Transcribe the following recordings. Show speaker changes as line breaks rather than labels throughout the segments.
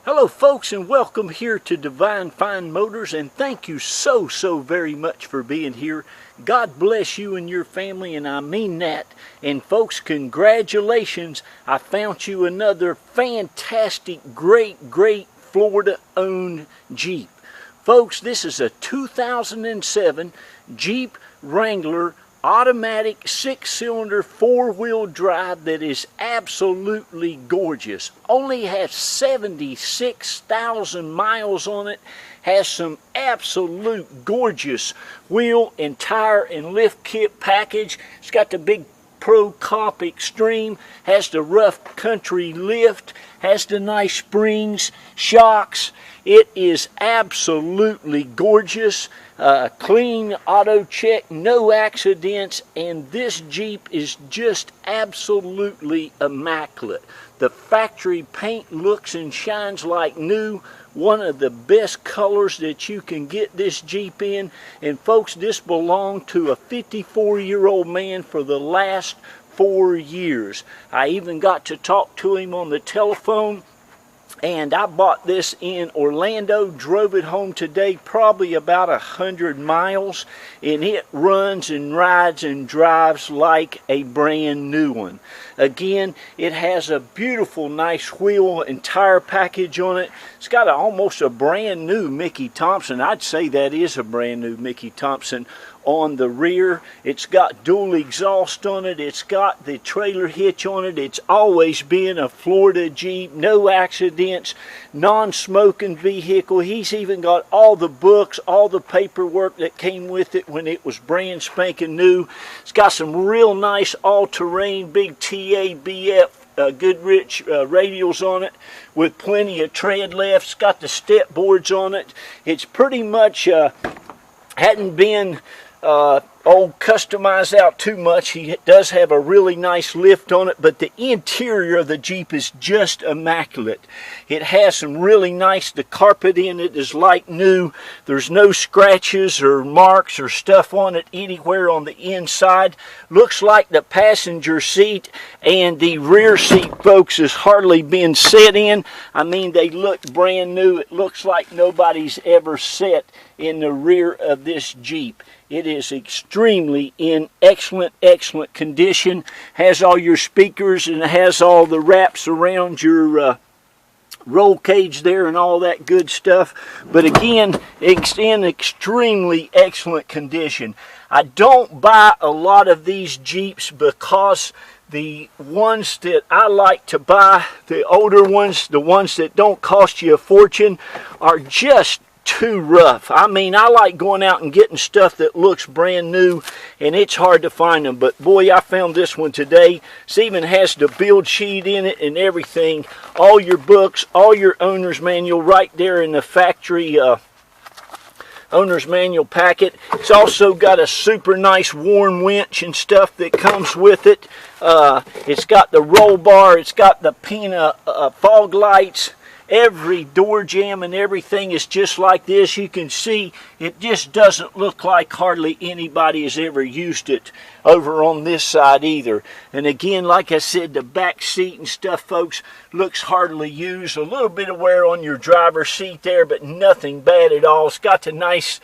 Hello folks, and welcome here to Divine Fine Motors, and thank you so very much for being here. God bless you and your family, and I mean that. And folks, congratulations, I found you another fantastic, great Florida owned Jeep. Folks, this is a 2007 Jeep Wrangler automatic 6-cylinder 4-wheel drive that is absolutely gorgeous. Only has 76,000 miles on it. Has some absolute gorgeous wheel and tire and lift kit package. It's got the big Pro Comp Extreme, has the rough country lift, has the nice springs, shocks. It is absolutely gorgeous. Clean auto check, no accidents, and this Jeep is just absolutely immaculate. The factory paint looks and shines like new. One of the best colors that you can get this Jeep in. And folks, this belonged to a 54-year-old man for the last 4 years. I even got to talk to him on the telephone. And I bought this in Orlando, drove it home today, probably about 100 miles, and it runs and rides and drives like a brand new one. Again, it has a beautiful, nice wheel and tire package on it. It's got almost a brand new Mickey Thompson. I'd say that is a brand new Mickey Thompson on the rear. It's got dual exhaust on it. It's got the trailer hitch on it. It's always been a Florida Jeep. No accidents, non-smoking vehicle. He's even got all the books, all the paperwork that came with it when it was brand spanking new. It's got some real nice all-terrain big TABF Goodrich radials on it with plenty of tread left. It's got the step boards on it. It's pretty much hadn't been customized out too much. He does have a really nice lift on it, but the interior of the Jeep is just immaculate. It has some really nice, the carpet in it is like new. There's no scratches or marks or stuff on it anywhere on the inside. Looks like the passenger seat and the rear seat, folks, has hardly been set in. I mean, they look brand new. It looks like nobody's ever sat in the rear of this Jeep. It is extremely in excellent condition. Has all your speakers and has all the wraps around your roll cage there and all that good stuff. But again, it's in extremely excellent condition. I don't buy a lot of these Jeeps because the ones that I like to buy, the older ones, the ones that don't cost you a fortune, are just too rough. I mean, I like going out and getting stuff that looks brand new, and it's hard to find them. But boy, I found this one today. It even has the build sheet in it and everything. All your books, all your owner's manual right there in the factory owner's manual packet. It's also got a super nice worn winch and stuff that comes with it. It's got the roll bar. It's got the Pina fog lights. Every door jamb and everything is just like this. You can see it just doesn't look like hardly anybody has ever used it over on this side either. And again, like I said, the back seat and stuff, folks, looks hardly used. A little bit of wear on your driver's seat there, but nothing bad at all. It's got the nice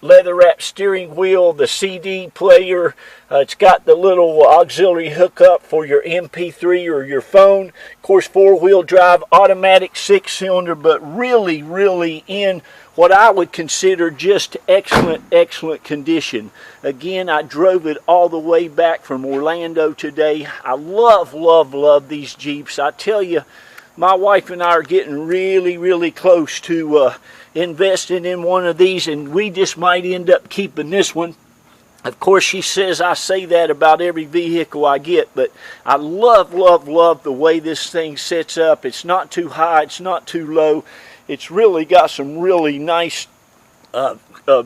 leather wrapped steering wheel, the CD player. It's got the little auxiliary hookup for your MP3 or your phone. Of course, 4-wheel drive, automatic 6-cylinder, but really in what I would consider just excellent condition. Again, I drove it all the way back from Orlando today. I love these Jeeps. I tell you, my wife and I are getting really close to investing in one of these, and we just might end up keeping this one. Of course, she says I say that about every vehicle I get, but I love the way this thing sets up. It's not too high, it's not too low. It's really got some really nice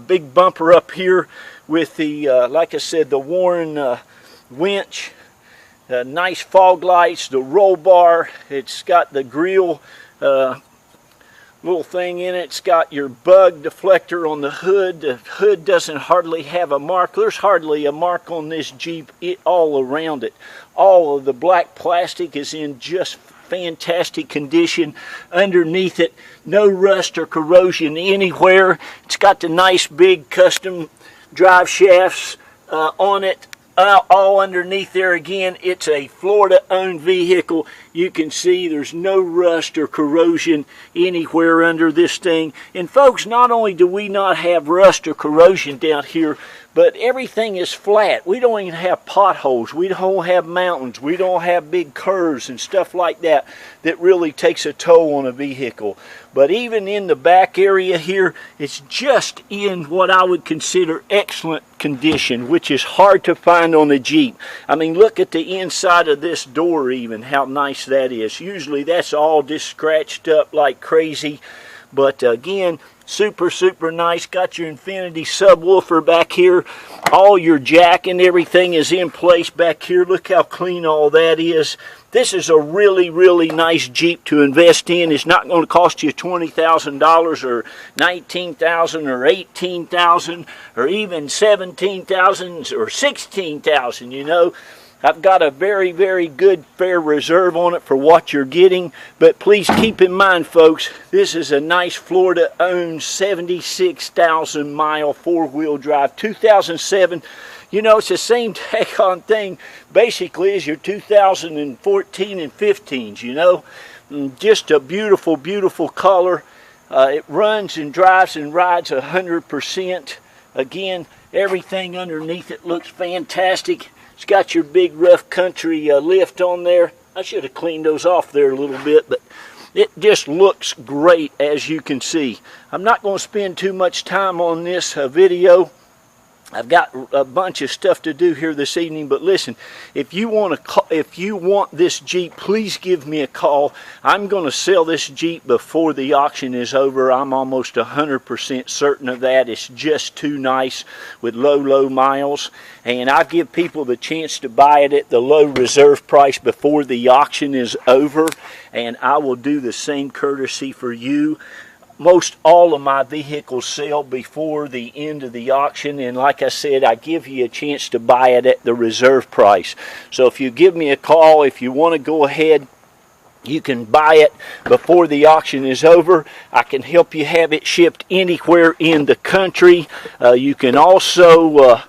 big bumper up here with the, like I said, the worn winch. Nice fog lights, the roll bar. It's got the grill little thing in it. It's got your bug deflector on the hood. The hood doesn't hardly have a mark. There's hardly a mark on this Jeep all around it. All of the black plastic is in just fantastic condition underneath it. No rust or corrosion anywhere. It's got the nice big custom drive shafts on it. All underneath there. Again, it's a Florida-owned vehicle. You can see there's no rust or corrosion anywhere under this thing. And folks, not only do we not have rust or corrosion down here, but everything is flat. We don't even have potholes. We don't have mountains. We don't have big curves and stuff like that that really takes a toll on a vehicle. But even in the back area here, it's just in what I would consider excellent condition, which is hard to find on a Jeep. I mean, look at the inside of this door even, how nice that is. Usually that's all just scratched up like crazy. But again, super nice. Got your Infinity subwoofer back here. All your jack and everything is in place back here. Look how clean all that is. This is a really nice Jeep to invest in. It's not going to cost you $20,000 or $19,000 or $18,000 or even $17,000 or $16,000, you know. I've got a very good fair reserve on it for what you're getting, but please keep in mind, folks, this is a nice Florida-owned 76,000 mile four-wheel drive, 2007. You know, it's the same tag-on thing basically as your 2014 and 15s, you know. Just a beautiful color. It runs and drives and rides 100%. Again, everything underneath it looks fantastic. It's got your big rough country lift on there. I should have cleaned those off there a little bit, but it just looks great, as you can see. I'm not going to spend too much time on this video. I've got a bunch of stuff to do here this evening, but listen, if you want this Jeep, please give me a call. I'm going to sell this Jeep before the auction is over. I'm almost 100% certain of that. It's just too nice with low miles, and I give people the chance to buy it at the low reserve price before the auction is over, and I will do the same courtesy for you. Most all of my vehicles sell before the end of the auction, and like I said, I give you a chance to buy it at the reserve price. So if you give me a call, if you want to go ahead, you can buy it before the auction is over. I can help you have it shipped anywhere in the country. You can also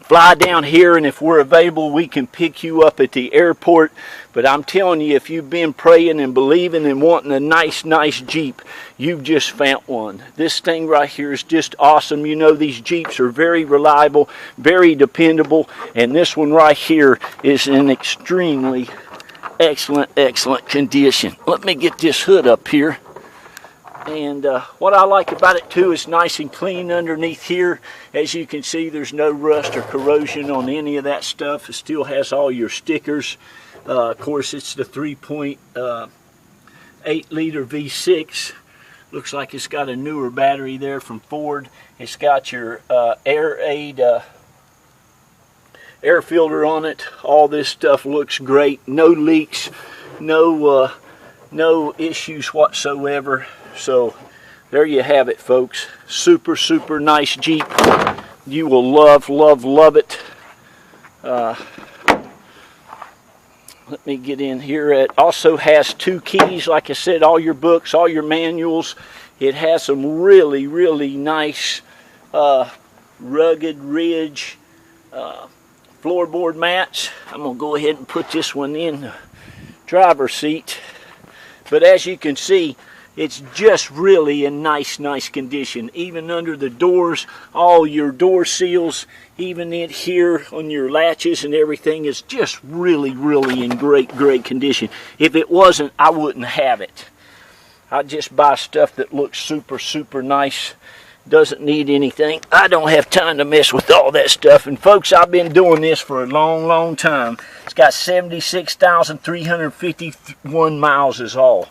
fly down here, and if we're available, we can pick you up at the airport. But I'm telling you, if you've been praying and believing and wanting a nice Jeep, you've just found one. This thing right here is just awesome. You know, these Jeeps are very reliable, very dependable, and this one right here is in extremely excellent condition. Let me get this hood up here. And what I like about it too is nice and clean underneath here. As you can see, there's no rust or corrosion on any of that stuff. It still has all your stickers. Of course, it's the 3.8 liter V6. Looks like it's got a newer battery there from Ford. It's got your air filter on it. All this stuff looks great. No leaks, no issues whatsoever. So there you have it, folks. Super nice Jeep. You will love it. Let me get in here. It also has 2 keys, like I said, all your books, all your manuals. It has some really nice rugged ridge floorboard mats. I'm gonna go ahead and put this one in the driver's seat. But as you can see, it's just really in nice condition. Even under the doors, all your door seals, even in here on your latches and everything is just really in great condition. If it wasn't, I wouldn't have it. I just buy stuff that looks super nice. Doesn't need anything. I don't have time to mess with all that stuff. And folks, I've been doing this for a long time. It's got 76,351 miles is all.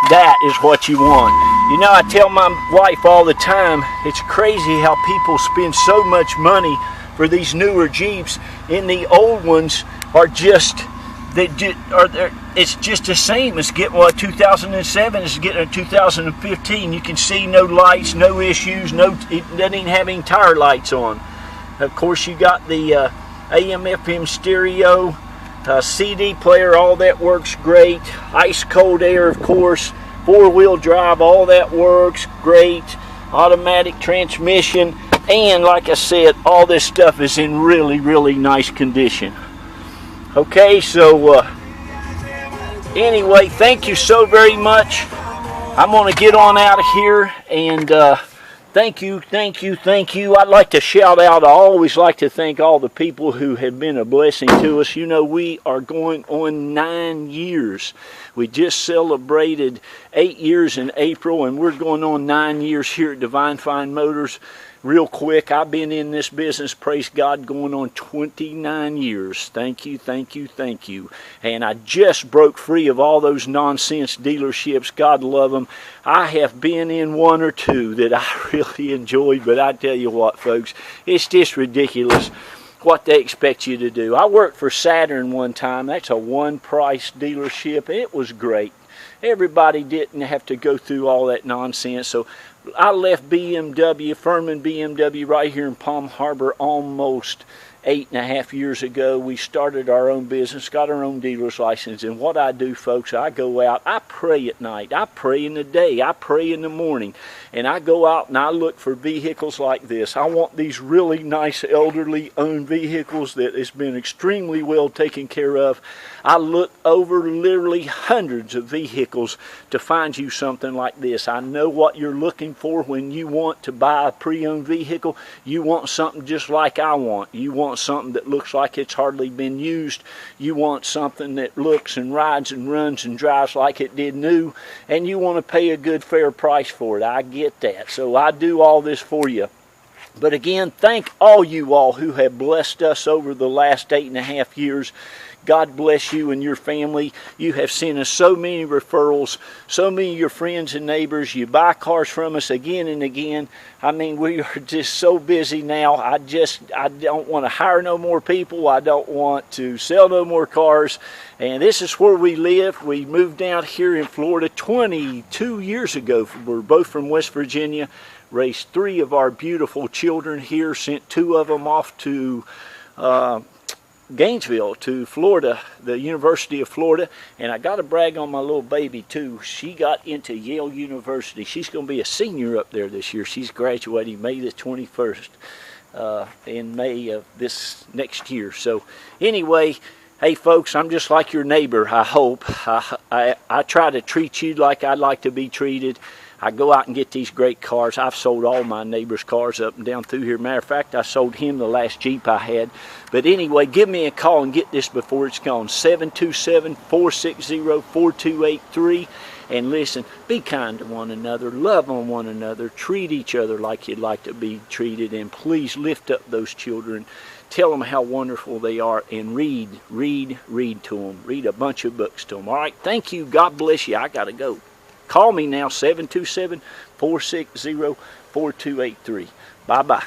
That is what you want. You know, I tell my wife all the time, it's crazy how people spend so much money for these newer Jeeps, and the old ones are just, it's just the same as getting what 2007 is getting a 2015. You can see no lights, no issues, it doesn't even have any tire lights on. Of course, you got the AM/FM stereo. CD player, all that works great. Ice cold air, of course. Four-wheel drive, all that works great. Automatic transmission, and like I said, all this stuff is in really, really nice condition. Okay, so anyway, thank you so very much. I'm going to get on out of here, and thank you. I'd like to shout out, I always like to thank all the people who have been a blessing to us. You know, we are going on 9 years. We just celebrated 8 years in April, and we're going on 9 years here at Divine Fine Motors. Real quick, I've been in this business, praise God, going on 29 years. Thank you. And I just broke free of all those nonsense dealerships. God love them. I have been in one or two that I really enjoyed, but I tell you what, folks, it's just ridiculous what they expect you to do. I worked for Saturn one time. That's a one-price dealership. It was great. Everybody didn't have to go through all that nonsense. So I left BMW, Furman BMW, right here in Palm Harbor almost 8.5 years ago. We started our own business, got our own dealer's license, and what I do, folks, I go out, I pray at night, I pray in the day, I pray in the morning, and I go out and I look for vehicles like this. I want these really nice elderly owned vehicles that has been extremely well taken care of. I look over literally hundreds of vehicles to find you something like this. I know what you're looking for when you want to buy a pre-owned vehicle. You want something just like I want. You want something that looks like it's hardly been used. You want something that looks and rides and runs and drives like it did new. And you want to pay a good fair price for it. I get that. So I do all this for you. But again, thank all you all who have blessed us over the last 8.5 years. God bless you and your family. You have sent us so many referrals, so many of your friends and neighbors. You buy cars from us again and again. I mean, we are just so busy now. I don't want to hire no more people. I don't want to sell no more cars. And this is where we live. We moved down here in Florida 22 years ago. We're both from West Virginia. Raised 3 of our beautiful children here. Sent 2 of them off to Gainesville, to Florida, the University of Florida. And I got to brag on my little baby too. She got into Yale University. She's going to be a senior up there this year. She's graduating May the 21st, in May of this next year. So anyway, hey folks, I'm just like your neighbor, I hope. I try to treat you like I'd like to be treated. I go out and get these great cars. I've sold all my neighbors' cars up and down through here. Matter of fact, I sold him the last Jeep I had. But anyway, give me a call and get this before it's gone. 727-460-4283. And listen, be kind to one another. Love on one another. Treat each other like you'd like to be treated. And please lift up those children. Tell them how wonderful they are. And read to them. Read a bunch of books to them. All right, thank you. God bless you. I got to go. Call me now, 727-460-4283. Bye-bye.